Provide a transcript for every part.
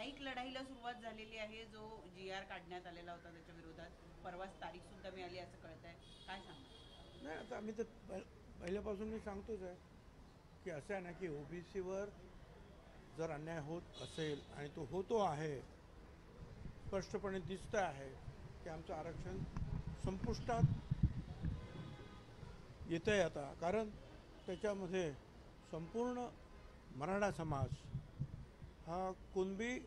न्यायिक लढाईला सुरुवात झालेली आहे. जो GR काढण्यात आलेला होता त्याच्या विरोधात परवाच तारीख सुद्धा मिळाली असं कळतंय. काय सांगणार? नाही, आता आम्ही तर पहिल्यापासून मी सांगतोच आहे की असं आहे ना की ओबीसीवर जर अन्याय होत असेल आणि तो होतो आहे, स्पष्टपणे दिसतं आहे की आमचं आरक्षण संपुष्टात येतं आहे आता. कारण त्याच्यामध्ये संपूर्ण मराठा समाज हा कुणबी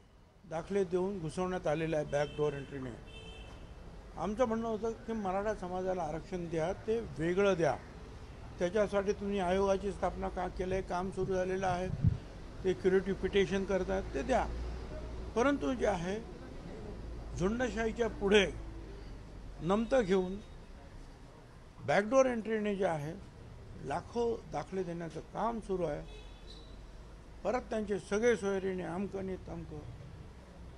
दाखले देऊन घुसवण्यात आलेला आहे बॅकडोअर एंट्रीने. आमचं म्हणणं होतं की मराठा समाजाला आरक्षण द्या, ते वेगळं द्या. त्याच्यासाठी तुम्ही आयोगाची स्थापना का केलं आहे, काम सुरू झालेलं आहे, ते क्युरेटिव्ह पिटिशन करतात, ते द्या. परंतु जे आहे झुंडशाहीच्या पुढे नमतं घेऊन बॅकडोअर एंट्रीने जे आहे लाखो दाखले देण्याचं काम सुरू आहे. परत त्यांचे सगळे सोयरीने अमकं तमकं.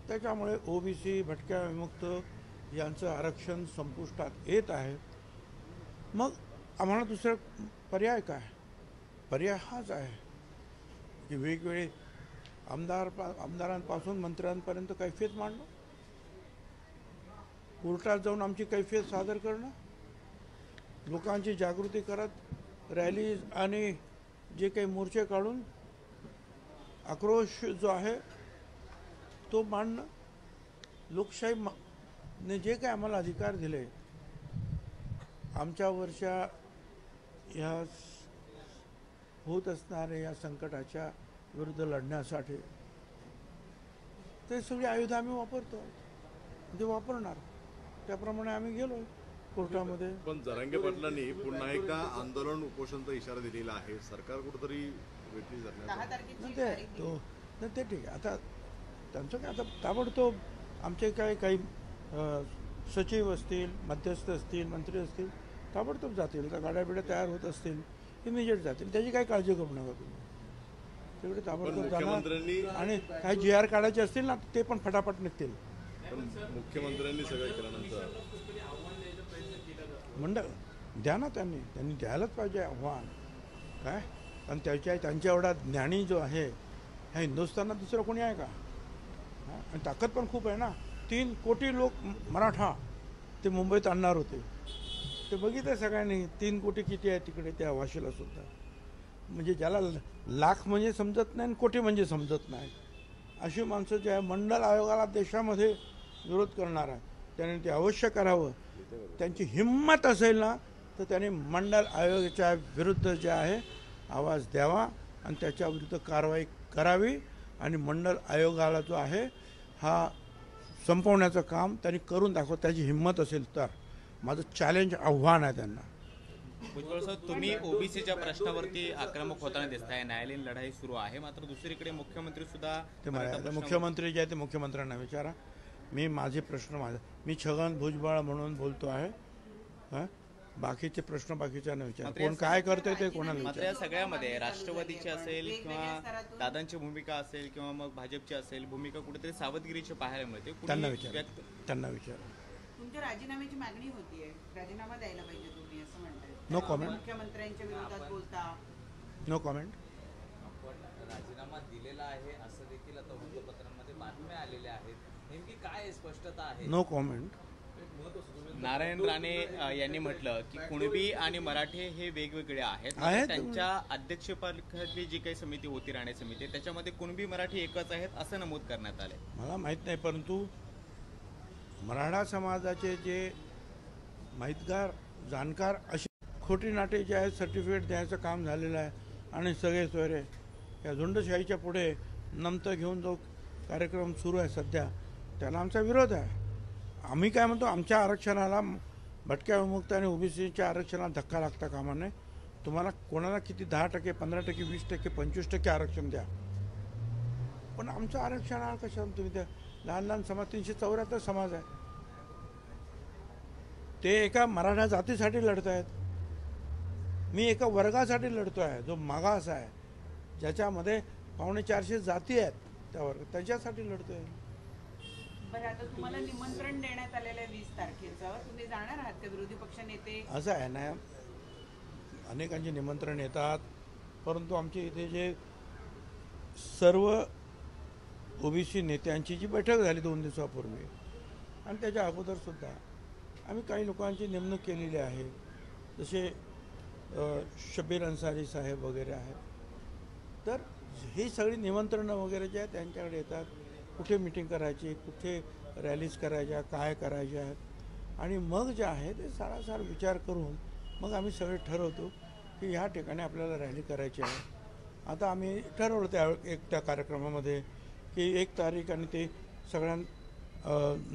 त्याच्यामुळे ओबीसी, भटक्या विमुक्त यांचं आरक्षण संपुष्टात येत आहे. मग आम्हाला दुसरा पर्याय काय? पर्याय हाच आहे की वेगवेगळे आमदारांपासून मंत्र्यांपर्यंत कैफियत मांडणं, कोर्टात जाऊन आमची कैफियत सादर करणं, लोकांची जागृती करत रॅलीज आणि जे काही मोर्चे काढून आक्रोश जो आहे तो मांडणं. लोकशाहीने जे काही आम्हाला अधिकार दिले आमच्यावरच्या या होत असणाऱ्या या संकटाच्या विरुद्ध लढण्यासाठी, ते सगळी आयुध आम्ही वापरतो, ते वापरणार. त्याप्रमाणे आम्ही गेलो कोर्टामध्ये. पण जरांगे पाटलांनी पुन्हा एकदा आंदोलन उपोषणचा इशारा दिलेला आहे. सरकार कुठेतरी वेठी तारखेची ते ठीक आहे. आता त्यांचं काय, आता ताबडतोब आमचे काही सचिव असतील, मध्यस्थ असतील, मंत्री असतील, ताबडतोब जातील. तर गाड्या बिड्या तयार होत असतील, इमिजिएट जातील. त्याची काही काळजी करू नका तुम्ही. तेवढे ताबडतोब जाणार. आणि काही GR काढायचे असतील ना, ते पण फटाफट निघतील. मुख्यमंत्र्यांनी सगळं केल्यानंतर मंडळ द्या ना, त्यांनी द्यायलाच पाहिजे आव्हान. काय, कारण त्यांच्या एवढा ज्ञानी जो आहे ह्या हिंदुस्थानात दुसरं कोणी आहे का? आणि ताकद पण खूप आहे ना. 3 कोटी लोक मराठा ते मुंबईत आणणार होते. ते बघितलं सगळ्यांनी 3 कोटी किती आहे तिकडे त्या वाशीला सुद्धा. म्हणजे ज्याला लाख म्हणजे समजत नाही आणि कोटी म्हणजे समजत नाही, अशी माणसं जे आहे मंडल आयोगाला देशामध्ये विरोध करणार आहे. त्याने ते अवश्य करावं. त्यांची हिंमत असेल ना तर त्यांनी मंडल आयोगाच्या विरुद्ध जे आहे आवाज द्यावा आणि त्याच्या विरुद्ध कारवाई करावी. आणि मंडल आयोगाला जो आहे हा संपवण्याचं काम त्यांनी करून दाखवत, त्याची हिंमत असेल तर. माझं चॅलेंज, आव्हान आहे त्यांना. भुजबळ साहेब, तुम्ही ओबीसीच्या प्रश्नावरती आक्रमक होताना दिसताय. न्यायालयीन लढाई सुरू आहे, मात्र दुसरीकडे मुख्यमंत्री सुद्धा मुख्यमंत्री जे आहे ते मुख्यमंत्र्यांना विचारा. माझे प्रश्न मी छगन भुजबळ म्हणून बोलतो आहे. बाकीचे प्रश्न बाकीच्यांना विचारा. कोण काय करतोय ते कोणाला मात्र या सगळ्यामध्ये राष्ट्रवादीची असेल किंवा दादांची भूमिका असेल किंवा मग भाजपची असेल भूमिका कुठेतरी सावधगिरीची पाहायला मिळते. त्यांना विचारा. तुमच्या राजीनाम्याची मागणी होतीये, राजीनामा द्यायला पाहिजे तुम्ही असं म्हणताय. No comment. मुख्यमंत्र्यांच्या विरोधात बोलता. No comment. आपण राजीनामा दिलेला आहे असं देखील आता वृत्तपत्रांमध्ये बातम्या आलेल्या आहेत. नेमकी काय स्पष्टता आहे? No comment. नारायण राणे यांनी म्हटलं की कुणबी आणि मराठे हे वेगवेगळे आहेत. त्यांच्या अध्यक्षपदाखाली जी काही समिती होती, राणे समिती, त्याच्यामध्ये कुणबी मराठी एकच आहेत असं नमूद करण्यात आले. मला माहीत नाही, परंतु मराठा समाजाचे जे माहितगार, जाणकार असे खोटी नाटे जे आहेत सर्टिफिकेट द्यायचं काम झालेलं आहे. आणि सगळे सोयरे या झुंडशाहीच्या पुढे नमतं घेऊन जो कार्यक्रम सुरू आहे सध्या, त्याला आमचा विरोध आहे. आम्ही काय म्हणतो, आमच्या आरक्षणाला, भटक्या विमुक्त आणि ओबीसीच्या आरक्षणाला धक्का लागता कामा नये. तुम्हाला कोणाला किती 10%, 15%, 20%, 25% आरक्षण द्या, पण आमचं आरक्षणाला कशाला तुम्ही द्या? लहान लहान समाज, 374 समाज आहे, ते एका मराठा जातीसाठी लढत आहेत. मी एका वर्गासाठी लढतो आहे जो मागास आहे, ज्याच्यामध्ये 450 जाती आहेत, त्या वर्ग त्याच्यासाठी लढतो आहे. बरं, आता तुम्हाला निमंत्रण देण्यात आलेलं आहे 20 तारखेचं, तुम्ही जाणार आहात का? विरोधी पक्ष नेते असं आहे ना, अनेकांचे निमंत्रण येतात, परंतु आमचे इथे जे सर्व ओबीसी नेत्यांची जी बैठक झाली 2 दिवसापूर्वी आणि त्याच्या अगोदरसुद्धा आम्ही काही लोकांची नेमणूक केलेली आहे, जसे शबीर अन्सारी साहेब वगैरे आहेत. तर ही सगळी निमंत्रणं वगैरे जे आहेत त्यांच्याकडे येतात, कुठे मिटिंग करायची, कुठे रॅलीज करायच्या, काय करायच्या आहेत आणि मग जे आहे ते सारासार विचार करून मग आम्ही सगळे ठरवतो की ह्या ठिकाणी आपल्याला रॅली करायची आहे. आता आम्ही ठरवलं त्या कार्यक्रमामध्ये की 1 तारीख आणि ते सगळ्या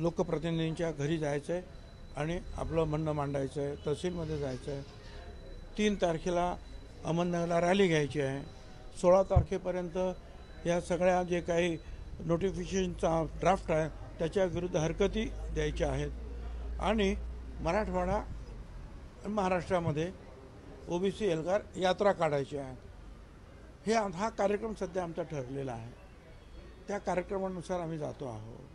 लोकप्रतिनिधींच्या घरी जायचं आहे आणि आपलं म्हणणं मांडायचं आहे, तहसीलमध्ये जायचं आहे. 3 तारखेला अहमदनगरला रॅली घ्यायची आहे. 16 तारखेपर्यंत या सगळ्या जे काही नोटिफिकेशनचा ड्राफ्ट आहे त्याच्या विरुद्ध हरकती द्यायच्या आहेत आणि मराठवाडा महाराष्ट्रामध्ये ओबीसी एल्गार यात्रा काढायची आहे. हा कार्यक्रम सध्या आमचा ठरलेला आहे. त्या कार्यक्रमानुसार आम्ही जातो आहोत.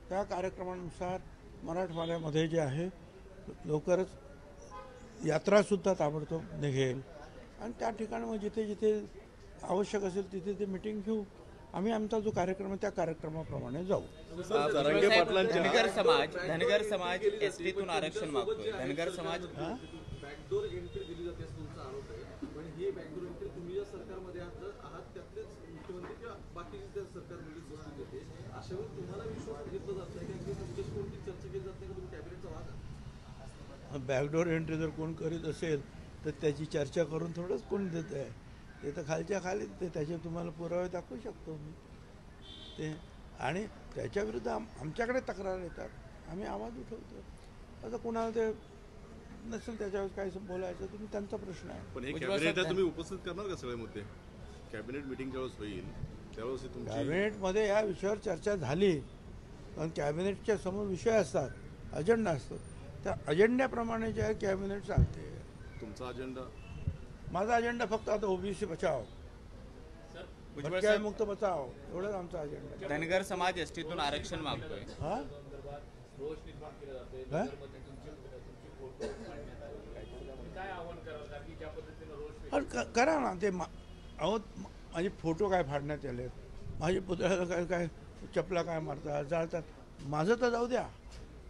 त्या कार्यक्रमानुसार मराठवाड्यामध्ये जे आहे लवकरच यात्रासुद्धा ताबडतोब निघेल आणि त्या ठिकाणी मग जिथे जिथे आवश्यक असेल तिथे ते मिटिंग घेऊ. आम्ही आमचा जो कार्यक्रम आहे त्या कार्यक्रमाप्रमाणे जाऊ. धनगर समाज एसटीतून आरक्षण मागतोय. धनगर समाज बॅकडोर एंट्री दिली जाते असं तुमचा आरोप आहे, पण ही बॅकडोर एंट्री तुम्ही ज्या सरकारमध्ये आहात त्यातलेच मुख्यमंत्री किंवा बाकीची त्या सरकारमध्ये गोष्टी देते. अशा वेळी तुम्हाला विश्वास घेतला जात नाही की तुमच्याशी कोणती चर्चा केली जात नाही का? तुम्ही कॅबिनेटचा भाग आहात. बॅकडोर एंट्री जर कोण करीत असेल तर त्याची चर्चा करून थोडंच कोण देत आहे. ते तर खालच्या खाली ते त्याचे तुम्हाला पुरावे दाखवू शकतो मी ते. आणि त्याच्याविरुद्ध आमच्याकडे तक्रार येतात, आम्ही आवाज उठवतो. आता कोणाला ते नसेल त्याच्यावर काय बोलायचं तुम्ही त्यांचा प्रश्न आहे. पण हे कॅबिनेटला तुम्ही उपस्थित करणार का सगळे मुद्दे? कॅबिनेट मिटिंग ज्यावेळेस होईल त्यावेळेस कॅबिनेटमध्ये या विषयावर चर्चा झाली, कारण कॅबिनेटच्या समोर विषय असतात, अजेंडा असतो. त्या अजेंड्याप्रमाणे जे आहे कॅबिनेट चालते. तुमचा अजेंडा? माझा अजेंडा फक्त आता ओबीसी बचाव, मुक्त बचाव एवढंच आमचा अजेंडा. धनगर समाज एसटीतून आरक्षण मागतोय. हा करा ना ते. अहो माझे फोटो काय फाडण्यात आले, माझे पुतळ्याला काय चपला काय मारतात, जाळतात. माझं तर जाऊ द्या,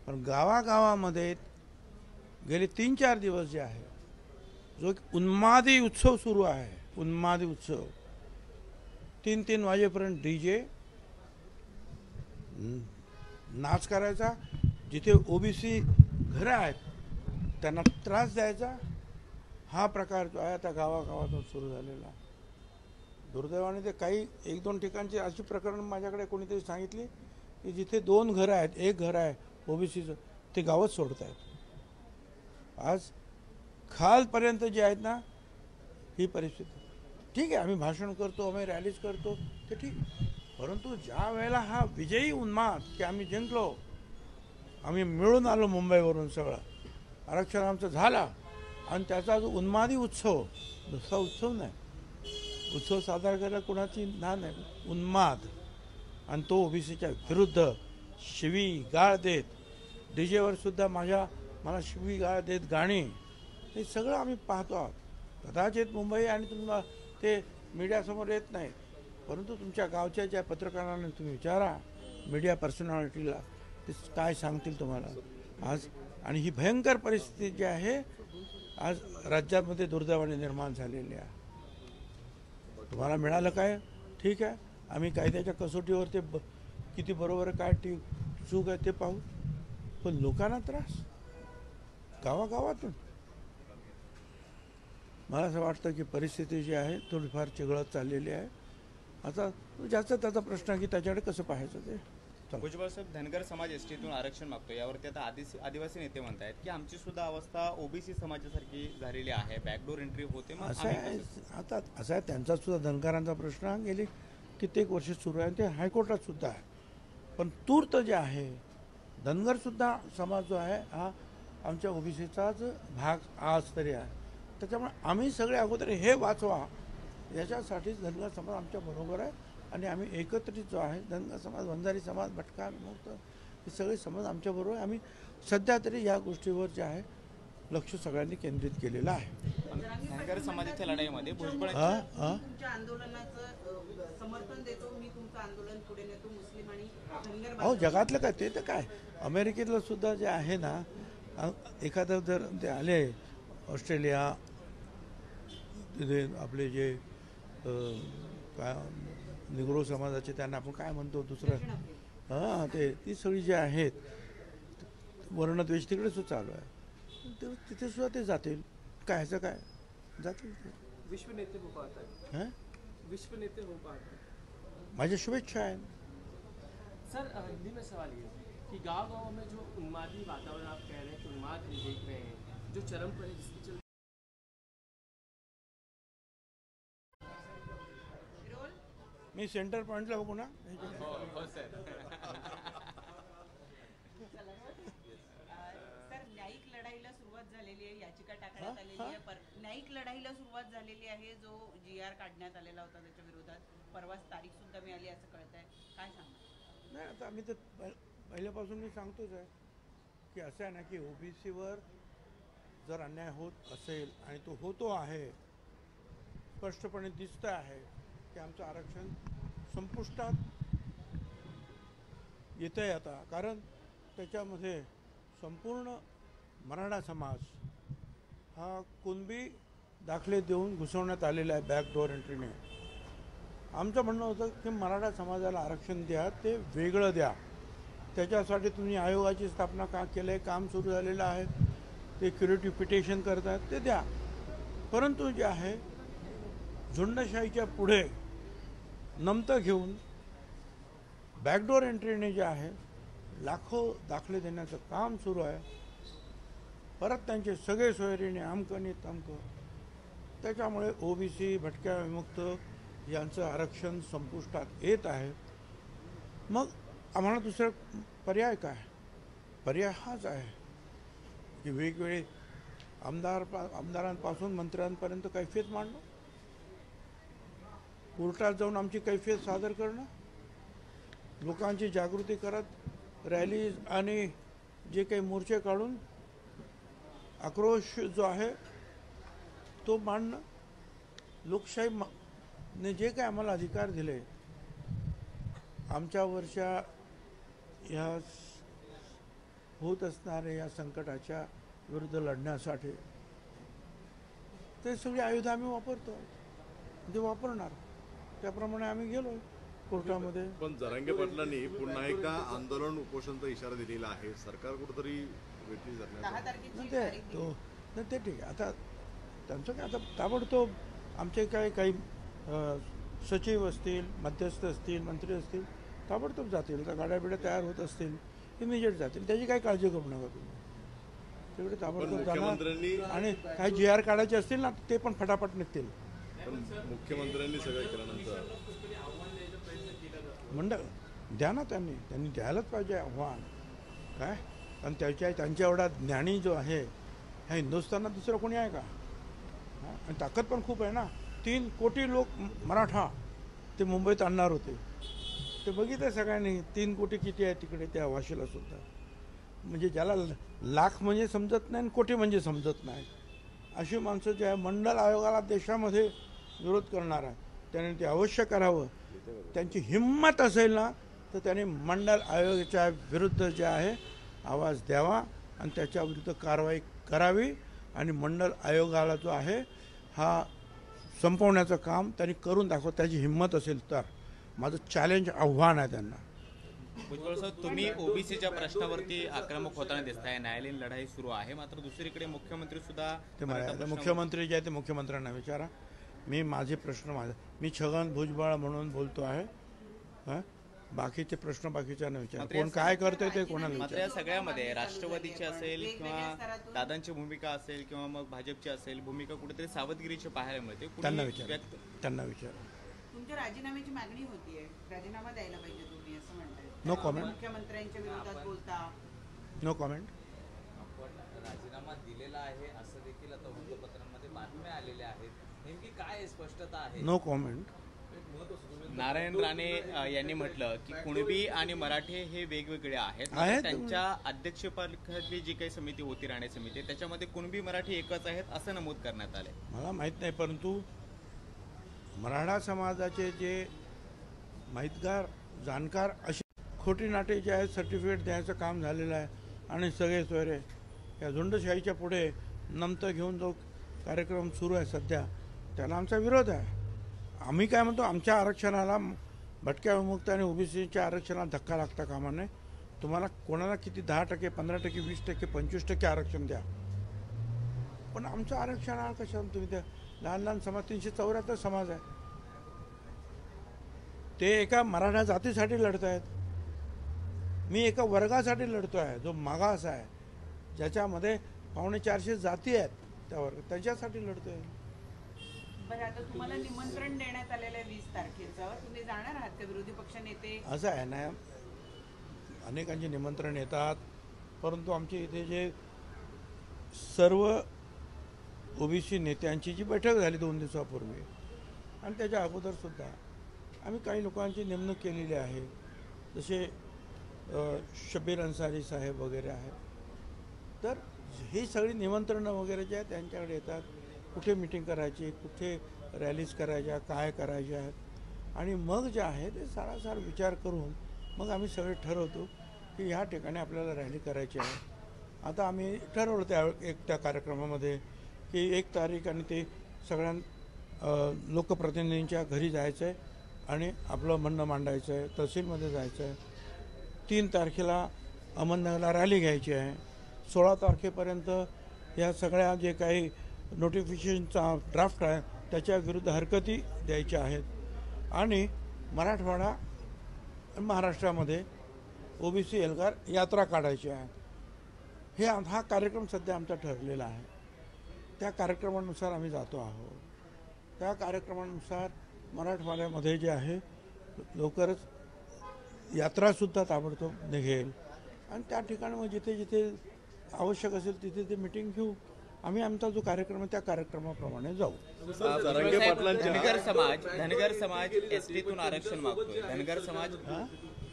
पण गावागावामध्ये गेले 3-4 दिवस जे आहे जो एक उन्मादी उत्सव सुरू आहे, उन्मादी उत्सव 3-3 वाजेपर्यंत DJ नाच करायचा, जिथे ओबीसी घरं आहेत त्यांना त्रास द्यायचा, हा प्रकार जो आहे आता गावागावातून सुरू झालेला. दुर्दैवाने ते काही 1-2 ठिकाणची अशी प्रकरण माझ्याकडे कोणीतरी सांगितली की जिथे 2 घरं आहेत, 1 घर आहे ओबीसीचं, ते गावच सोडत आहेत. आज खालपर्यंत जे आहेत ना ही परिस्थिती. ठीक आहे, आम्ही भाषण करतो, आम्ही रॅलीज करतो, ते ठीक, परंतु ज्या वेळेला हा विजयी उन्माद की आम्ही जिंकलो, आम्ही मिळून आलो मुंबईवरून, सगळं आरक्षण आमचं झाला आणि त्याचा जो उन्मादी उत्सव, दुसरा उत्सव नाही, उत्सव साजरा करायला कोणाची ना नाही, उन्माद, आणि तो ओबीसीच्या विरुद्ध शिवी गाळ देत, डीजेवर सुद्धा मला शिवी गाळ देत गाणी, हे सगळं आम्ही पाहतो आहोत. कदाचित मुंबई आणि तुम्हाला ते मीडियासमोर येत नाही, परंतु तुमच्या गावच्या ज्या पत्रकारांना तुम्ही विचारा, मीडिया पर्सनॅलिटीला, ते काय सांगतील तुम्हाला आज. आणि ही भयंकर परिस्थिती जी आहे आज राज्यामध्ये दुर्दैवाने निर्माण झालेली आहे. तुम्हाला मिळालं काय ठीक आहे, आम्ही कायद्याच्या कसोटीवर ते किती बरोबर काय चूक आहे ते पाहू, पण लोकांना त्रास गावागावातून. मला असं वाटतं की परिस्थिती जी आहे थोडीफार चिघळत चाललेली आहे. आता ज्याचा त्याचा प्रश्न की त्याच्याकडे कसं पाहायचं ते. भुजबळ साहेब, धनगर समाज एसटीतून आरक्षण मागतो, यावरती आता आदिवासी नेते म्हणतायत की आमची सुद्धा अवस्था ओबीसी समाजासारखी झालेली आहे, बॅकडोर एंट्री होते. असं आहे, आता असं आहे, त्यांचा सुद्धा धनगरांचा प्रश्न गेली कित्येक वर्ष सुरू आहे, ते हायकोर्टात सुद्धा आहे. पण तूर्त जे आहे धनगरसुद्धा समाज जो आहे हा आमच्या ओबीसीचाच भाग आज तरी आहे. त्याच्यामुळे आम्ही सगळे अगोदर हे वाचवा याच्यासाठीच धनगर समाज आमच्या बरोबर आहे आणि आम्ही एकत्रित जो आहे धनगर समाज, वंजारी समाज, भटका, मुक्त हे सगळे समाज आमच्याबरोबर आहे. आम्ही सध्या तरी या गोष्टीवर जे आहे लक्ष सगळ्यांनी केंद्रित केलेलं आहे. धनगर समाजाच्या लढाईमध्ये भुजबळ तुमच्या आंदोलनाचं समर्थन देतो, मी तुमचं आंदोलन पुढे नेतो मुस्लिम आणि धनगर अहो जगातलं काय ते तर काय अमेरिकेतलं सुद्धा जे आहे ना एखादं जर ते आले ऑस्ट्रेलिया तिथे आपले जे काय निग्रो समाजाचे त्यांना आपण काय म्हणतो दुसरं हां ते ती सगळी जे आहेत वर्णद्वेष तिकडे सुद्धा चालू आहे तिथे सुद्धा ते जातील काय ह्याचं काय जातील ते विश्व नेते हो पाता है हां विश्व नेते हो पाता है। माझ्या शुभेच्छा आहेत सर हिंदी में सवाल ये है कि गांव में जो उन्मादी वातावरण आप कह रहे हैं कि उन्माद हम देख रहे हैं जो चरम पर है जिसके चलते मी सेंटर पॉईंटला बघू ना सर न्यायिक लढाईला सुरुवात झालेली आहे याचिका टाकण्यात आलेली आहे न्यायिक लढाईला सुरुवात झालेली आहे जो GR काढण्यात आलेला होता त्याच्या विरोधात परवाच तारीख सुद्धा मिळाली असं कळत आहे काय सांगणार नाही आता आम्ही तर पहिल्यापासून मी सांगतोच आहे की असं आहे ना की OBCवर जर अन्याय होत असेल आणि तो होतो आहे स्पष्टपणे दिसतं आहे की आमचं आरक्षण संपुष्टात येतं आहे आता कारण त्याच्यामध्ये संपूर्ण मराठा समाज हा कुणबी दाखले देऊन घुसवण्यात आलेला आहे बॅकडोअर एंट्रीने आमचं म्हणणं होतं की मराठा समाजाला आरक्षण द्या ते वेगळं द्या त्याच्यासाठी तुम्ही आयोगाची स्थापना का केलं आहे काम सुरू झालेलं आहे ते क्युरेटिव पिटिशन करतात ते द्या परंतु जे आहे झुंडशाहीच्या पुढे नमतं घेऊन बॅकडोअर एंट्रीने जे आहे लाखो दाखले देण्याचं काम सुरू आहे परत त्यांचे सगळे सोयरीने अमकं आणि तमकं त्याच्यामुळे OBC भटक्या विमुक्त यांचं आरक्षण संपुष्टात येत आहे मग आम्हाला दुसरा पर्याय काय पर्याय हाच आहे की वेगवेगळे आमदारांपासून मंत्र्यांपर्यंत कैफियत मांडणं कोर्टात जाऊन आमची कैफियत सादर करणं लोकांची जागृती करत रॅलीज आणि जे काही मोर्चे काढून आक्रोश जो आहे तो मांडणं लोकशाहीने जे काही आम्हाला अधिकार दिले आमच्यावरच्या या होत असणाऱ्या या संकटाच्या विरुद्ध लढण्यासाठी ते सगळी आयुधं आम्ही वापरतो ते वापरणार त्याप्रमाणे आम्ही गेलो कोर्टामध्ये पण जरांगे पाटलांनी पुन्हा एकदा आंदोलन उपोषणचा इशारा दिलेला आहे सरकार कुठेतरी वेठी 10 धरण्याचा तारखेची ते तारीख तो नाही ते ठीक आहे आता त्यांचं काय आता ताबडतोब आमचे काही सचिव असतील मध्यस्थ असतील मंत्री असतील ताबडतोब जातील तर गाड्या बिड्या तयार होत असतील इमिजिएट जातील त्याची काही काळजी करू नका तुम्ही तेवढे ताबडतोब जाणार आणि काही GR काढायचे असतील ना ते पण फटाफट निघतील पण मुख्यमंत्र्यांनी सगळं केल्यानंतर मंडळ द्या ना त्यांनी द्यायलाच पाहिजे आव्हान काय कारण त्यांच्या एवढा ज्ञानी जो आहे ह्या हिंदुस्थानात दुसरं कोणी आहे का आणि ताकद पण खूप आहे ना 3 कोटी लोक मराठा ते मुंबईत आणणार होते ते बघितलं सगळ्यांनी 3 कोटी किती आहे तिकडे त्या वाशीला सुद्धा म्हणजे ज्याला लाख म्हणजे समजत नाही आणि कोटी म्हणजे समजत नाही अशी माणसं जे आहे मंडल आयोगाला देशामध्ये विरोध करणार आहे त्याने ते अवश्य करावं त्यांची हिंमत असेल ना तर त्यांनी मंडल आयोगाच्या विरुद्ध जे आहे आवाज द्यावा आणि त्याच्या विरुद्ध कारवाई करावी आणि मंडल आयोगाला जो आहे हा संपवण्याचं काम त्यांनी करून दाखवत त्याची हिंमत असेल तर माझं चॅलेंज आव्हान आहे त्यांना भुजबळ साहेब तुम्ही OBCच्या प्रश्नावरती आक्रमक होताना दिसताय न्यायालयीन लढाई सुरू आहे मात्र दुसरीकडे मुख्यमंत्री सुद्धा ते मला मुख्यमंत्री जे आहे ते मुख्यमंत्र्यांना विचारा मी छगन भुजबळ म्हणून बोलतो आहे हां बाकीचे प्रश्न बाकीच्यांना विचारा कोण काय करतंय ते कोणाला मात्र या सगळ्यामध्ये राष्ट्रवादीची असेल किंवा दादांची भूमिका असेल किंवा मग भाजपची असेल भूमिका कुठेतरी सावधगिरीची पाहायला मिळते त्यांना विचारा तुमच्या राजीनाम्याची मागणी होतीये राजीनामा द्यायला पाहिजे तुम्ही असं म्हणताय नो कॉमेंट मुख्यमंत्र्यांच्या विरोधात बोलता नो कॉमेंट आपण राजीनामा दिलेला आहे असं देखील आता वृत्तपत्रांमध्ये बातम्या आलेल्या आहेत नेमकी काय स्पष्टता आहे नो कॉमेंट नारायण राणे यांनी म्हटलं की कुणबी आणि मराठे हे वेगवेगळे आहेत त्यांच्या अध्यक्षपदाखाली जी काही समिती होती राणे समिती त्याच्यामध्ये कुणबी मराठी एकच आहेत असं नमूद करण्यात आले मला माहीत नाही परंतु मराठा समाजाचे जे माहितगार जाणकार अशी खोटी नाटे जे आहेत सर्टिफिकेट द्यायचं काम झालेलं आहे आणि सगळे सोयरे या झुंडशाहीच्या पुढे नमतं घेऊन जो कार्यक्रम सुरू आहे सध्या त्याला आमचा विरोध आहे. आम्ही काय म्हणतो, आमच्या आरक्षणाला भटक्या विमुक्त आणि ओबीसीच्या आरक्षणाला धक्का लागता कामा नये. तुम्हाला कोणाला किती 10%, 15%, 20%, 25% आरक्षण द्या, पण आमचं आरक्षणाला कशाला तुम्ही द्या. लहान लहान समाज 374 समाज आहे, ते एका मराठा जातीसाठी लढत आहेत. मी एका वर्गासाठी लढतो आहे जो मागास आहे, ज्याच्यामध्ये 450 जाती आहेत, त्या वर्ग त्याच्यासाठी लढतो आहे. बरं, आता तुम्हाला निमंत्रण देण्यात आलेलं आहे 20 तारखेचं, तुम्ही जाणार आहात का विरोधी पक्ष नेते? असं आहे ना, अनेकांचे निमंत्रण येतात, परंतु आमच्या इथे जे सर्व ओबीसी नेत्यांची जी बैठक झाली 2 दिवसापूर्वी आणि त्याच्या अगोदरसुद्धा आम्ही काही लोकांची नेमणूक केलेली आहे, जसे शबीर अन्सारी साहेब वगैरे आहेत. तर ही सगळी निमंत्रणं वगैरे जे आहेत त्यांच्याकडे येतात, कुठे मिटिंग करायची, कुठे रॅलीज करायच्या, काय करायच्या आहेत, आणि मग जे आहे ते सारासार विचार करून मग आम्ही सगळे ठरवतो की ह्या ठिकाणी आपल्याला रॅली करायची आहे. आता आम्ही ठरवलं त्या कार्यक्रमामध्ये की 1 तारीख आणि ते सगळ्या लोकप्रतिनिधींच्या घरी जायचं आहे आणि आपलं म्हणणं मांडायचं आहे, तहसीलमध्ये जायचं आहे. 3 तारखेला अहमदनगरला रॅली घ्यायची आहे. 16 तारखेपर्यंत या सगळ्या जे काही नोटिफिकेशनचा ड्राफ्ट आहे त्याच्या विरुद्ध हरकती द्यायच्या आहेत आणि मराठवाडा महाराष्ट्रामध्ये ओबीसी एल्गार यात्रा काढायची आहे. हा कार्यक्रम सध्या आमचा ठरलेला आहे. त्या कार्यक्रमानुसार आम्ही जातो आहोत. त्या कार्यक्रमानुसार मराठवाड्यामध्ये जे आहे लवकरच यात्रासुद्धा ताबडतोब निघेल आणि त्या ठिकाणी मग जिथे जिथे आवश्यक असेल तिथे ते मिटिंग घेऊ. आम्ही आमचा जो कार्यक्रम आहे त्या कार्यक्रमाप्रमाणे जाऊ. धनगर समाज एसटीतून आरक्षण मागतोय. धनगर समाज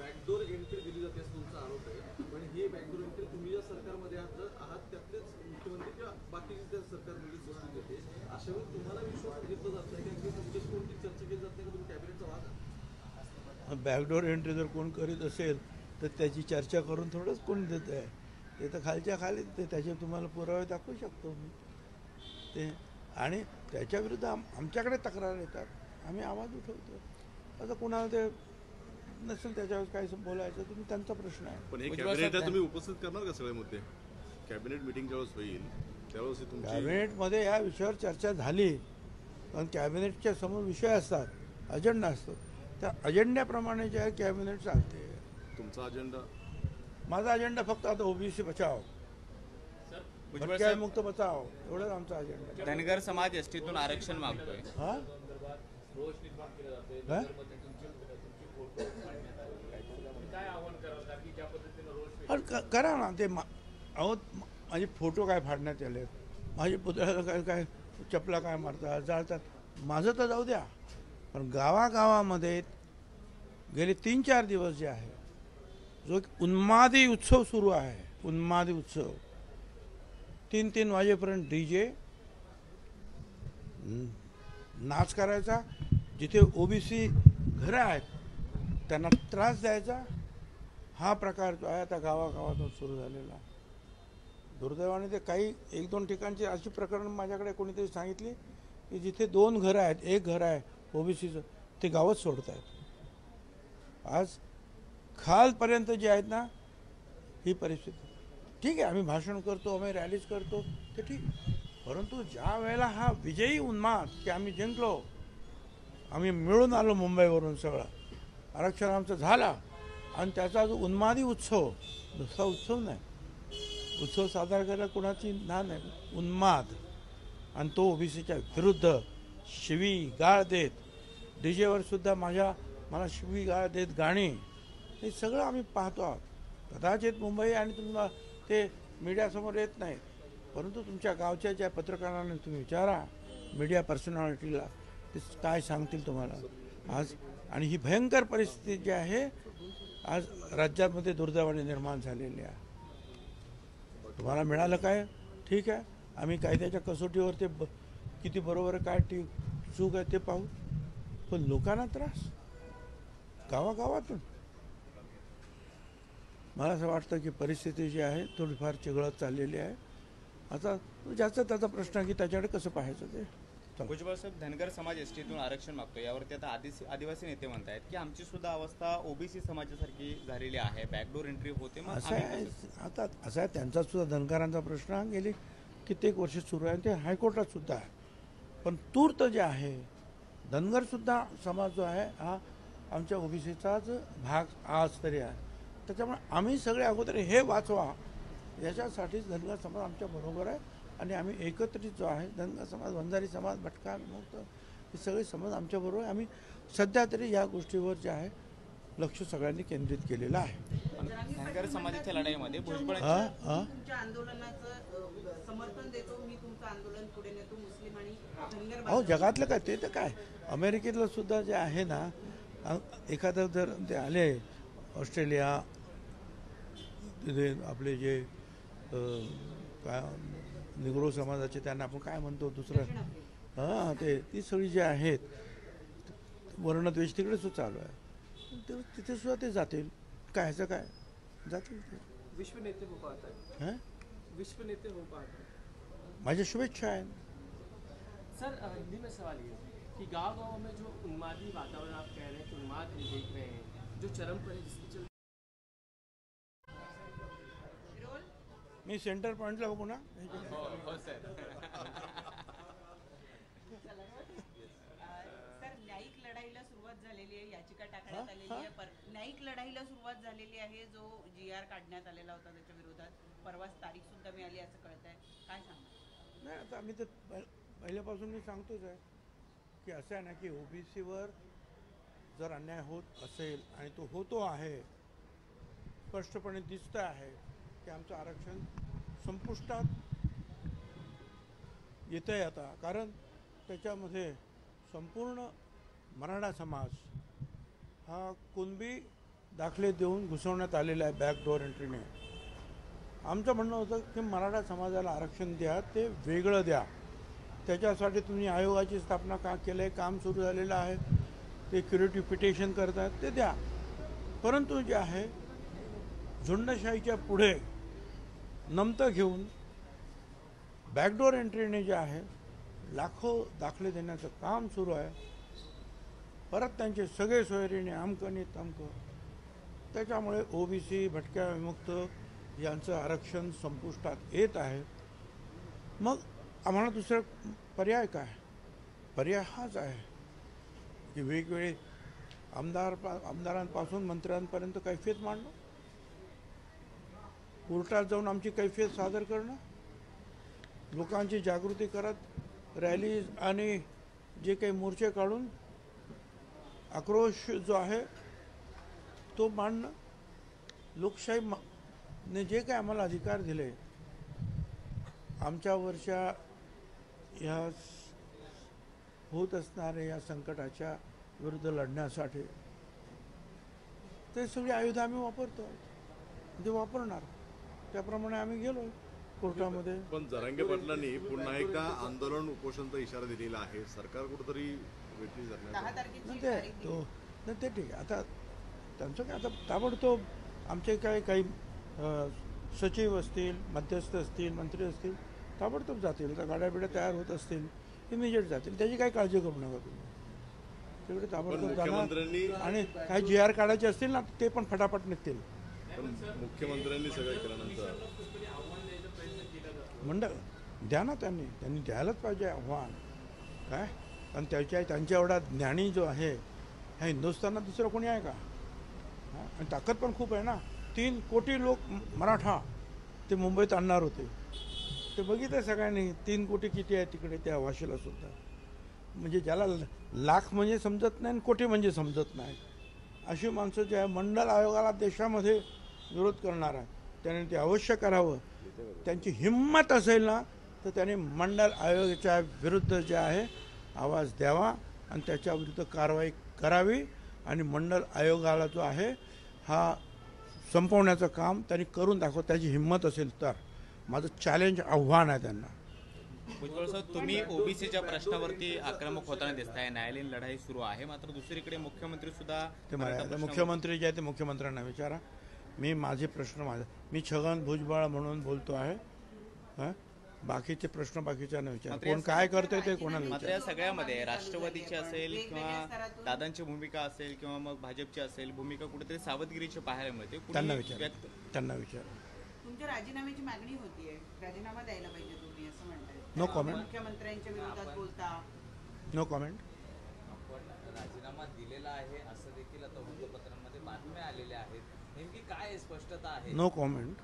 बॅकडोर एंट्री दिली जाते असं तुमचा आरोप आहे, पण ही बॅकडोर एंट्री तुम्ही ज्या सरकारमध्ये आहात त्यातलेच मुख्यमंत्री किंवा बाकीची त्या सरकारमध्ये स्पष्ट देते. अशा वेळी तुम्हाला विश्वास घेतला जात नाही की तुमच्याशी कोणती चर्चा केली जात नाही का? तुम्ही कॅबिनेटचा भाग बॅकडोर एंट्री जर कोण करीत असेल तर त्याची चर्चा करून थोडंच कोण देत आहे. ते तर खालच्या खाली ते त्याचे तुम्हाला पुरावे दाखवू शकतो मी ते. आणि त्याच्याविरुद्ध आमच्याकडे तक्रार येतात, आम्ही आवाज उठवतो. आता कोणाला ते नसेल त्याच्यावर काय बोलायचं तुम्ही त्यांचा प्रश्न आहे. पण हे कॅबिनेटला तुम्ही उपस्थित करणार का सगळे मुद्दे? कॅबिनेट मिटिंग ज्यावेळेस होईल त्यावेळेस कॅबिनेटमध्ये या विषयावर चर्चा झाली, कारण कॅबिनेटच्या समोर विषय असतात, अजेंडा असतो, त्या अजेंड्याप्रमाणे जे आहे कॅबिनेट चालते. तुमचा अजेंडा? माझा अजेंडा फक्त आता ओबीसी बचाव, मुक्त बचाव एवढंच आमचा अजेंडा. धनगर समाज एसटीतून आरक्षण मागतोय. हा करा ना ते. अहो माझे फोटो काय फाडण्यात आले, माझे पुतळ्याला काय चपला काय मारतात, जाळतात, माझं तर जाऊ द्या. पण गावागावामध्ये गेले 3-4 दिवस जे आहे जो एक उन्मादी उत्सव सुरू आहे, उन्मादी उत्सव 3-3 वाजेपर्यंत DJ नाच करायचा, जिथे ओबीसी घरं आहेत त्यांना त्रास द्यायचा, हा प्रकार जो आहे आता गावागावातून सुरू झालेला आहे. दुर्दैवाने ते काही 1-2 ठिकाणची अशी प्रकरण माझ्याकडे कोणीतरी सांगितली की जिथे 2 घरं आहेत, 1 घर आहे ओबीसीचं, ते गावच सोडत आहेत. आज खालपर्यंत जे आहेत ना ही परिस्थिती. ठीक आहे, आम्ही भाषण करतो, आम्ही रॅलीज करतो, ते ठीक, परंतु ज्या वेळेला हा विजयी उन्माद की आम्ही जिंकलो, आम्ही मिळून आलो मुंबईवरून, सगळं आरक्षण आमचं झाला आणि त्याचा जो उन्मादी उत्सव, दुसरा उत्सव नाही, उत्सव साजरा करायला कुणाची ना नाही, उन्माद, आणि तो ओबीसीच्या विरुद्ध शिवी गाळ देत, डीजेवर सुद्धा मला शिवी गाळ देत गाणी, हे सगळं आम्ही पाहतो आहोत. कदाचित मुंबई आणि तुम्हाला ते मीडियासमोर येत नाही, परंतु तुमच्या गावच्या ज्या पत्रकारांना तुम्ही विचारा, मीडिया पर्सनॅलिटीला, ते काय सांगतील तुम्हाला आज. आणि ही भयंकर परिस्थिती जी आहे आज राज्यामध्ये दुर्दैवाने निर्माण झालेली आहे. तुम्हाला मिळालं काय ठीक आहे, आम्ही कायद्याच्या कसोटीवर ते किती बरोबर काय चूक आहे ते पाहू, पण लोकांना त्रास गावागावातून मला असं वाटतं की परिस्थिती जी आहे थोडीफार चिघळत चाललेली आहे. आता ज्याचा त्याचा प्रश्न आहे की त्याच्याकडे कसं पाहायचं ते. चला. भुजबळ साहेब, धनगर समाज एसटीतून आरक्षण मागतो, यावरती आता आदिवासी नेते म्हणतायत की आमची सुद्धा अवस्था ओबीसी समाजासारखी झालेली आहे, बॅकडोर एंट्री होते. मग असं आम्ही आहे, कसं? आता असं आहे, त्यांचा सुद्धा धनगरांचा प्रश्न हा गेली कित्येक वर्ष सुरू आहे, ते हायकोर्टात सुद्धा आहे. पण तूर्त जे आहे धनगरसुद्धा समाज जो आहे हा आमच्या ओबीसीचाच भाग आज तरी आहे. त्याच्यामुळे आम्ही सगळे अगोदर हे वाचवा याच्यासाठीच धनगर समाज आमच्या बरोबर आहे. आणि आम्ही एकत्रित जो आहे धनगर समाज, वंजारी समाज, भटका, मुक्त हे सगळे समाज आमच्याबरोबर आहे. आम्ही सध्या तरी या गोष्टीवर जे आहे लक्ष सगळ्यांनी केंद्रित केलेलं आहे. धनगर समाजाच्या लढाईमध्ये भुजबळ तुमच्या आंदोलनाचं समर्थन देतो, मी तुमचं आंदोलन पुढे नेतो, मुस्लिम आणि धनगर अहो जगातलं काय ते तर काय अमेरिकेतलं सुद्धा जे आहे ना, एखादं जर ते आले ऑस्ट्रेलिया तिथे आपले जे काय निग्रो समाजाचे त्यांना आपण काय म्हणतो दुसरं हां ते ती सगळी जी आहेत वर्णद्वेष तिकडे सुद्धा चालू आहे. तिथे सुद्धा ते जातील, काय ह्याचं काय जातील ते. विश्व नेते हो पाहत आहे, हां विश्व नेते हो पाहत है. माझ्या शुभेच्छा आहेत. सर हिंदी में सवाल ये कि गांव-गांव में जो उन्मादी वातावरण आप कह रहे हैं कि उन्माद हम देख रहे हैं जो चरम पर है, जिसके चलते मी सेंटर पॉईंटला बघू ना. सर न्यायिक लढाईला सुरुवात झालेली आहे, याचिका टाकण्यात आलेली आहे. न्यायिक लढाईला सुरुवात झालेली आहे. जो GR काढण्यात आलेला होता त्याच्या विरोधात परवाच तारीख सुद्धा मिळाली असं कळत आहे, काय सांगणार? नाही आता आम्ही तर पहिल्यापासून मी सांगतोच आहे की असं आहे ना की ओबीसीवर जर अन्याय होत असेल आणि तो होतो आहे, स्पष्टपणे दिसतं आहे की आमचं आरक्षण संपुष्टात येतं आहे आता. कारण त्याच्यामध्ये संपूर्ण मराठा समाज हा कुणबी दाखले देऊन घुसवण्यात आलेला आहे बॅकडोर एंट्रीने. आमचं म्हणणं होतं की मराठा समाजाला आरक्षण द्या, ते वेगळं द्या. त्याच्यासाठी तुम्ही आयोगाची स्थापना का केलं आहे, काम सुरू झालेलं आहे, ते क्युरेटिव्ह पिटिशन करतात ते द्या. परंतु जे आहे झुंडशाहीच्या पुढे नमतं घेऊन बॅकडोर एंट्रीने जे आहे लाखो दाखले देण्याचं काम सुरू आहे. परत त्यांचे सगळे सोयरीने अमकं तमकं. त्याच्यामुळे ओबीसी, भटक्या, विमुक्त यांचं आरक्षण संपुष्टात येत आहे. मग आम्हाला दुसरा पर्याय काय? पर्याय हाच आहे की वेगवेगळे आमदारांपासून मंत्र्यांपर्यंत कैफियत मांडणं, कोर्टात जाऊन आमची कैफियत सादर करणं, लोकांची जागृती करत रॅलीज आणि जे काही मोर्चे काढून आक्रोश जो आहे तो मांडणं. लोकशाहीने जे काही आम्हाला अधिकार दिले आमच्यावरच्या या होत असणाऱ्या या संकटाच्या विरुद्ध लढण्यासाठी, ते सगळी आयुधं आम्ही वापरतो, ते वापरणार. त्याप्रमाणे आम्ही गेलो कोर्टामध्ये. पण जरांगे पाटलांनी पुन्हा एकदा आंदोलन उपोषणचा इशारा दिलेला आहे. सरकार कुठेतरी वेठी 10 धरण्याचा तारखेची ते तारीख दिली. नाही ते ठीक आहे. आता त्यांचं काय आता ताबडतोब आमचे काही सचिव असतील, मध्यस्थ असतील, मंत्री असतील, ताबडतोब जातील. आता गाड्या बिड्या तयार होत असतील इमिजिएट जातील. त्याची काही काळजी करू नका तुम्ही. तिकडे ताबडतोब जाणार आणि काही GR काढायचे असतील ना ते पण फटाफट निघतील. पण मुख्यमंत्र्यांनी सगळं केल्यानंतर मंडळ द्या ना, त्यांनी द्यायलाच पाहिजे आव्हान. काय कारण त्यांच्या एवढा ज्ञानी जो आहे ह्या हिंदुस्थानात दुसरं कोणी आहे का? आणि ताकद पण खूप आहे ना. 3 कोटी लोक मराठा ते मुंबईत आणणार होते. ते बघितलं सगळ्यांनी 3 कोटी किती आहे तिकडे त्या वाशीला सुद्धा. म्हणजे ज्याला लाख म्हणजे समजत नाही आणि कोटी म्हणजे समजत नाही अशी माणसं जे आहे मंडल आयोगाला देशामध्ये विरोध करणार आहे. त्याने ते अवश्य करावं. त्यांची हिंमत असेल ना तर त्याने मंडल आयोगाच्या विरुद्ध जे आहे आवाज द्यावा आणि त्याच्या विरुद्ध कारवाई करावी. आणि मंडल आयोगाला जो आहे हा संपवण्याचं काम त्यांनी करून दाखवं. त्याची हिंमत असेल तर. माझं चॅलेंज आव्हान आहे त्यांना. भुजबळ साहेब, तुम्ही ओबीसीच्या प्रश्नावरती आक्रमक होताना दिसताय. न्यायालयीन लढाई सुरू आहे, मात्र दुसरीकडे मुख्यमंत्री सुद्धा ते मला मुख्यमंत्री जे आहे ते मुख्यमंत्र्यांना विचारा. माझे प्रश्न मी छगन भुजबळ म्हणून बोलतो आहे. बाकीचे प्रश्न बाकीच्यांना विचारा. कोण काय करतोय ते कोणाला मात्र विचारा. या सगळ्यामध्ये राष्ट्रवादीची असेल किंवा दादांची भूमिका असेल किंवा मग भाजपची असेल भूमिका कुठेतरी सावधगिरीची पाहायला मिळते. त्यांना विचारा. तुमच्या राजीनाम्याची मागणी होतीये, राजीनामा द्यायला पाहिजे तुम्ही असं म्हणताय. No comment. मुख्यमंत्र्यांच्या विरोधात बोलता. No comment. आपण राजीनामा दिलेला आहे असं देखील आता वृत्तपत्रांमध्ये बातम्या आलेल्या आहेत. नेमकी काय स्पष्टता आहे? No comment.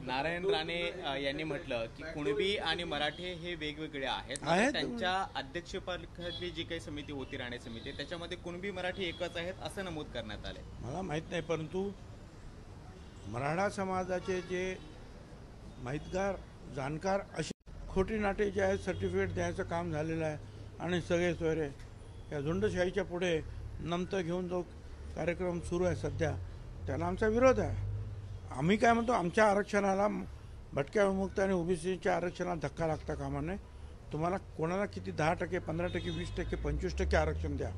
नारायण राणे यांनी म्हटलं की कुणबी आणि मराठे हे वेगवेगळे आहेत. त्यांच्या अध्यक्षपदाखाली जी काही समिती होती, राणे समिती, त्याच्यामध्ये कुणबी मराठी एकच आहेत असं नमूद करण्यात आले. मला माहीत नाही, परंतु मराठा समाजाचे जे माहितगार जाणकार अशी खोटी नाटे जे आहेत सर्टिफिकेट द्यायचं काम झालेलं आहे. आणि सगळे सोयरे या झुंडशाहीच्या पुढे नमतं घेऊन जो कार्यक्रम सुरू आहे सध्या, त्याला आमचा विरोध आहे. आम्ही काय म्हणतो, आमच्या आरक्षणाला, भटक्या विमुक्त आणि ओबीसीच्या आरक्षणाला धक्का लागता कामा नये. तुम्हाला कोणाला किती 10%, 15%, 20%, 25% आरक्षण द्या,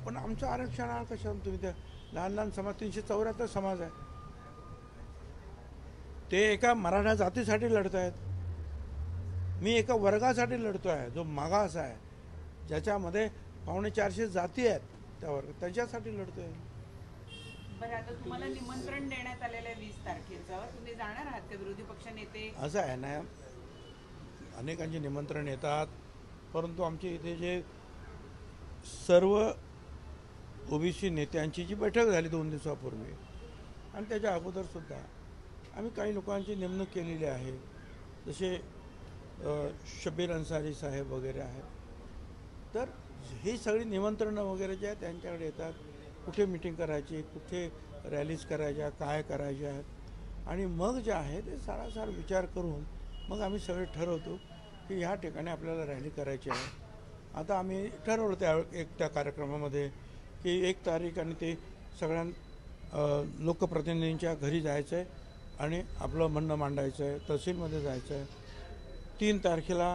पण आमचं आरक्षणाला कशाला तुम्ही द्या. लहान लहान समाज, 374 समाज आहे, ते एका मराठा जातीसाठी लढत आहेत. मी एका वर्गासाठी लढतो आहे जो मागास आहे, ज्याच्यामध्ये 450 जाती आहेत, त्या वर्ग त्याच्यासाठी लढतोय. बरं, आता तुम्हाला निमंत्रण देण्यात आलेलं आहे 20 तारखेचं, तुम्ही जाणार आहात का? विरोधी पक्ष नेते असं आहे ना, अनेकांचे निमंत्रण येतात, परंतु आमच्या इथे जे सर्व ओबीसी नेत्यांची जी बैठक झाली 2 दिवसापूर्वी आणि त्याच्या अगोदरसुद्धा आम्ही काही लोकांची नेमणूक केलेली आहे. जसे शबीर अन्सारी साहेब वगैरे आहेत. तर ही सगळी निमंत्रणं वगैरे जे आहेत त्यांच्याकडे येतात. कुठे मिटिंग करायची, कुठे रॅलीज करायच्या, काय करायच्या आहेत, आणि मग जे आहे ते सारासार विचार करून मग आम्ही सगळे ठरवतो की ह्या ठिकाणी आपल्याला रॅली करायची आहे. आता आम्ही ठरवलं त्या कार्यक्रमामध्ये की 1 तारीख आणि ते सगळ्या लोकप्रतिनिधींच्या घरी जायचं आहे आणि आपलं म्हणणं मांडायचं आहे. तहसीलमध्ये जायचं आहे. 3 तारखेला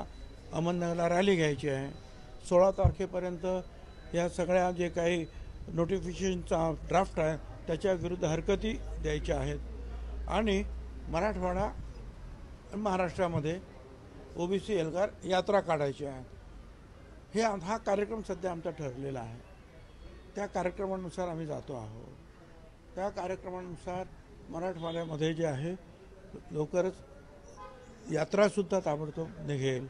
अहमदनगरला रॅली घ्यायची आहे. 16 तारखेपर्यंत या सगळ्या जे काही नोटिफिकेशनचा ड्राफ्ट आहे त्याच्या विरुद्ध हरकती द्यायच्या आहेत. आणि मराठवाडा महाराष्ट्रामध्ये ओबीसी एल्गार यात्रा काढायची आहे. हा कार्यक्रम सध्या आमचा ठरलेला आहे. त्या कार्यक्रमानुसार आम्ही जातो आहोत. त्या कार्यक्रमानुसार मराठवाड्यामध्ये जे आहे लवकरच यात्रासुद्धा ताबडतोब निघेल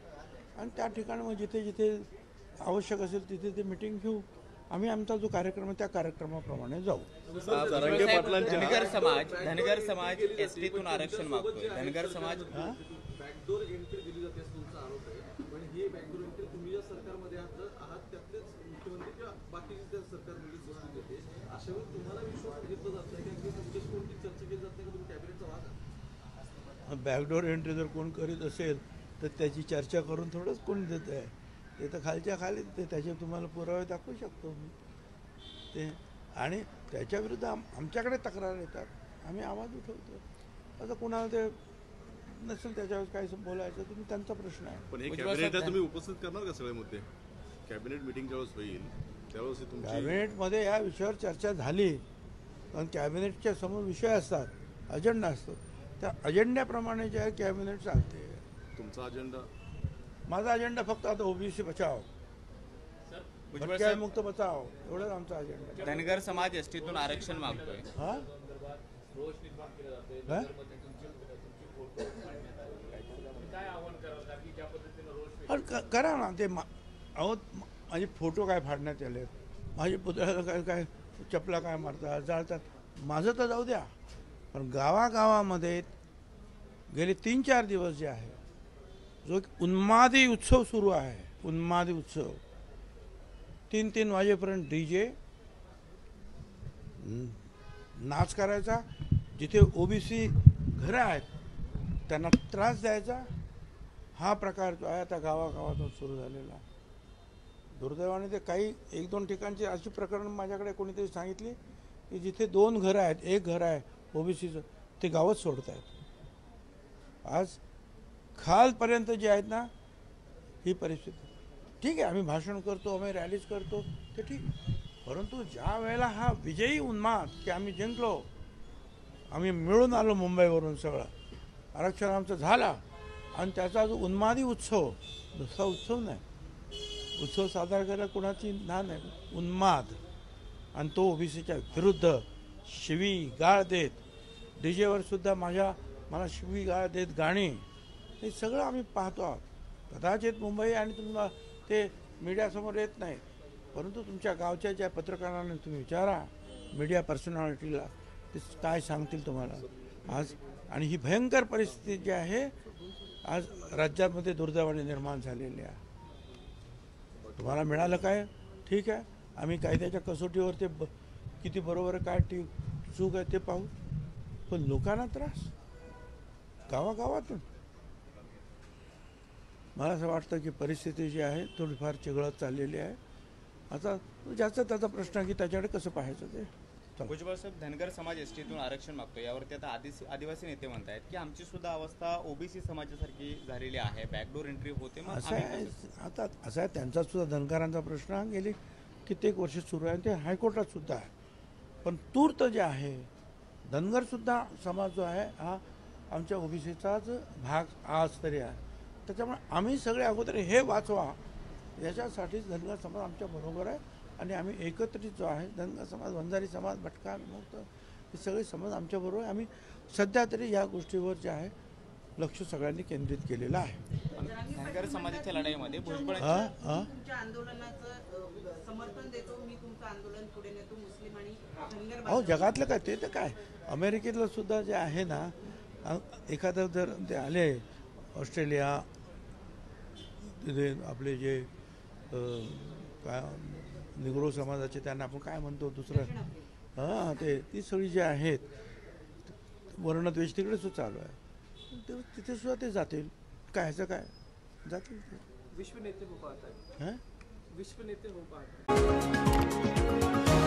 आणि त्या ठिकाणी मग जिथे जिथे आवश्यक असेल तिथे ते मिटिंग घेऊ. आम्ही आमचा जो कार्यक्रम आहे त्या कार्यक्रमाप्रमाणे जाऊ. धनगर समाज एसटीतून आरक्षण मागतोय. धनगर समाज बॅकडोर एंट्री दिली जाते असं तुमचा आरोप आहे, पण ही बॅकडोर एंट्री तुम्ही ज्या सरकारमध्ये आहात त्यातलेच मुख्यमंत्री किंवा बाकीची त्या सरकारमध्ये गोष्टी देते. अशा वेळी तुम्हाला विश्वास घेतला जात नाही की तुमच्याशी कोणती चर्चा केली जात नाही की तुम्ही कॅबिनेटचा भाग आहात? बॅकडोर एंट्री जर कोण करीत असेल तर त्याची चर्चा करून थोडंच कोण देत आहे. ते तर खालच्या खाली ते त्याचे तुम्हाला पुरावे दाखवू शकतो मी ते. आणि त्याच्याविरुद्ध आमच्याकडे तक्रार येतात, आम्ही आवाज उठवतो. आता कोणाला ते नसेल त्याच्यावर काय बोलायचं तुम्ही त्यांचा प्रश्न आहे. पण हे कॅबिनेटला तुम्ही उपस्थित करणार का सगळे मुद्दे? कॅबिनेट मीटिंग ज्यावेळेस होईल त्यावेळेस कॅबिनेटमध्ये या विषयावर चर्चा झाली, कारण कॅबिनेटच्या समोर विषय असतात, अजेंडा असतो. त्या अजेंड्याप्रमाणे जे आहे कॅबिनेट चालते. तुमचा अजेंडा? माझा अजेंडा फक्त आता ओबीसी बचाव, भटक्या मुक्त बचाव, एवढंच आमचा अजेंडा. धनगर समाज एसटीतून आरक्षण मागतोय. करा ना ते. अहो माझे फोटो काय फाडण्यात आले, माझे पुतळ्याला काय चपला काय मारतात, जाळतात. माझं तर जाऊ द्या, पण गावागावामध्ये गेले 3-4 दिवस जे आहे जो उन्मादी उत्सव सुरू आहे, उन्मादी उत्सव 3-3 वाजेपर्यंत DJ नाच करायचा, जिथे ओबीसी घरं आहेत त्यांना त्रास द्यायचा, हा प्रकार जो आहे आता गावागावातून सुरू झालेला आहे. दुर्दैवाने ते काही 1-2 ठिकाणची अशी प्रकरण माझ्याकडे कोणीतरी सांगितली की जिथे 2 घरं आहेत, 1 घर आहे ओबीसीचं, ते गावच सोडत आहेत. आज खालपर्यंत जे आहेत ना ही परिस्थिती. ठीक आहे, आम्ही भाषण करतो, आम्ही रॅलीज करतो, ते ठीक. परंतु ज्या वेळेला हा विजयी उन्माद की आम्ही जिंकलो, आम्ही मिळून आलो मुंबईवरून सगळं, आरक्षण आमचं झाला आणि त्याचा जो उन्मादी उत्सव, दुसरा उत्सव नाही, उत्सव साजरा करायला कोणाची ना नाही, उन्माद, आणि तो ओबीसीच्या विरुद्ध शिवी गाळ देत, डीजेवर सुद्धा मला शिवी गाळ देत गाणी, हे सगळं आम्ही पाहतो आहोत. कदाचित मुंबई आणि तुम्हाला ते मीडियासमोर येत नाही, परंतु तुमच्या गावच्या ज्या पत्रकारांना तुम्ही विचारा, मीडिया पर्सनॅलिटीला, ते काय सांगतील तुम्हाला आज. आणि ही भयंकर परिस्थिती जी आहे आज राज्यामध्ये दुर्दैवाने निर्माण झालेली आहे. तुम्हाला मिळालं काय, ठीक आहे, आम्ही कायद्याच्या कसोटीवर ते किती बरोबर आहे, काय चूक आहे ते पाहू, पण लोकांना त्रास गावागावातून. मला असं वाटतं की परिस्थिती जी आहे थोडीफार चिघळत चाललेली आहे. आता ज्याचा त्याचा प्रश्न आहे की त्याच्याकडे कसं पाहायचं ते. भुजबळ साहेब, धनगर समाज एसटीतून आरक्षण मागतो, यावरती आता आदिवासी नेते म्हणतायत की आमची सुद्धा अवस्था ओबीसी समाजासारखी झालेली आहे, बॅकडोर एंट्री होते. मग असं आहे, आता असं आहे, त्यांचा सुद्धा धनगरांचा प्रश्न हा गेली कित्येक वर्ष सुरू आहे, ते हायकोर्टात सुद्धा आहे. पण तूर्त जे आहे, धनगरसुद्धा समाज जो आहे हा आमच्या ओबीसीचाच भाग आज तरी आहे. त्याच्यामुळे आम्ही सगळे अगोदर हे वाचवा याच्यासाठीच धनगर समाज आमच्या बरोबर आहे. आणि आम्ही एकत्रित जो आहे, धनगर समाज, वंजारी समाज, भटका, मुक्त, हे सगळे समाज आमच्याबरोबर आहे. आम्ही सध्या तरी या गोष्टीवर जे आहे लक्ष सगळ्यांनी केंद्रित केलेलं आहे. धनगर समाजाच्या लढाईमध्ये भुजबळ तुमच्या आंदोलनाचं समर्थन देतो, मी तुमचं आंदोलन पुढे नेतो, मुस्लिम आणि धनगर. अहो, जगातलं काय ते तर काय, अमेरिकेतलं सुद्धा जे आहे ना, एखादं जर ते आले ऑस्ट्रेलिया, तिथे आपले जे काय निग्रो समाजाचे, त्यांना आपण काय म्हणतो दुसरं, हां, ती सगळी जे आहेत वर्णद्वेष तिकडे सुद्धा चालू आहे, तिथे सुद्धा ते जातील. काय ह्याचं काय जातील ते. विश्व नेते हो पाहत आहे, हां, विश्व नेते हो पाहत आहे.